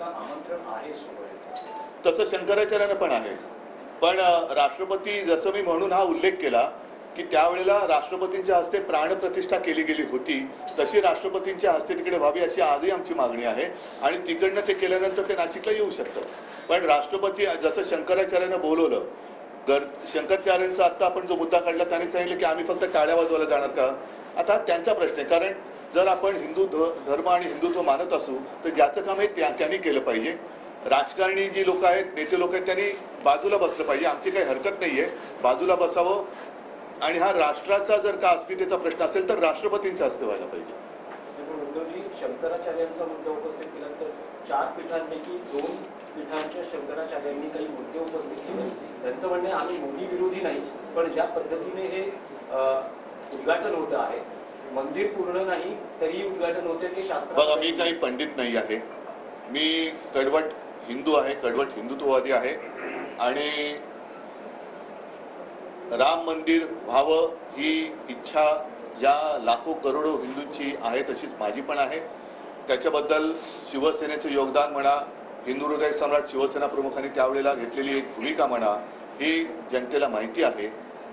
आमंत्रण आहे सोहळ्याचं? तसं शंकराचार्यांना पण आहे, पण राष्ट्रपती जसं मी म्हणून हा उल्लेख केला की त्यावेळेला राष्ट्रपतींच्या हस्ते प्राणप्रतिष्ठा केली गेली होती, तशी राष्ट्रपतींच्या हस्ते तिकडे व्हावी अशी आजही आमची मागणी आहे आणि तिकडनं ते केल्यानंतर ते नाशिकला येऊ शकतं. पण राष्ट्रपती जसं शंकराचार्यांना बोलवलं, शंकराचार्यांचा आत्ता आपण जो मुद्दा काढला त्यांनी सांगितलं की आम्ही फक्त टाळ्या वाजवायला जाणार का. आता त्यांचा प्रश्न आहे, कारण जर आपण हिंदू धर्म आणि हिंदुत्व मानत असू तर ज्याचं काम आहे त्यांनी केलं पाहिजे. राजकारणी जी लोक आहेत, नेते लोक आहेत, त्यांनी बाजूला बसलं पाहिजे. आमची काही हरकत नाही आहे, बाजूला बसावं. आणि हा राष्ट्राचा जर का अस्मितेचा प्रश्न असेल तर राष्ट्रपतींच्या हस्ते व्हायला पाहिजे. उद्धवजी, शंकराचार्यांचा मुद्दा उपस्थित केल्यानंतर 4 पीठांपैकी 2 पीठांच्या शंकराचार्यांनी काही मुद्दे उपस्थित केले. त्यांचं म्हणणे आम्ही मोदी विरोधी नाही, पण ज्या पद्धतीने हे उद्घाटन होतं आहे, मंदिर पूर्ण नाही तरी उद्घाटन होते ते शास्त्र. बघा, मी काही पंडित नाही आहे, मी कडवट हिंदू आहे, कडवट हिंदुत्ववादी आहे आणि राम मंदिर व्हावं ही इच्छा या लाखो करोडो हिंदूंची आहे, तशीच माझी पण आहे. त्याच्याबद्दल शिवसेनेचं योगदान म्हणा, हिंदू हृदय सम्राट शिवसेना प्रमुखांनी त्यावेळेला घेतलेली एक भूमिका म्हणा, ही जनतेला माहिती आहे.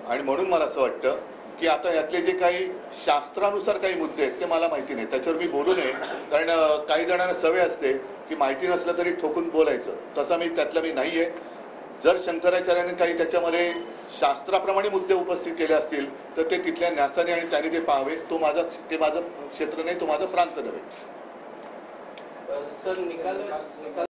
आणि म्हणून मला असं वाटतं की आता यातले जे काही शास्त्रानुसार काही मुद्दे आहेत ते मला माहिती नाही, त्याच्यावर मी बोलू नये. कारण काही जणांना सवय असते की माहिती नसलं तरी ठोकून बोलायचं, तसा त्यातला मी नाही आहे. जर शंकराचार्यांनी काही त्याच्यामध्ये शास्त्राप्रमाणे मुद्दे उपस्थित केले असतील तर ते तिथल्या न्यासाने आणि त्यांनी ते पाहावे. ते माझं क्षेत्र नाही, तो माझा प्रांत नव्हे. सर, निकाल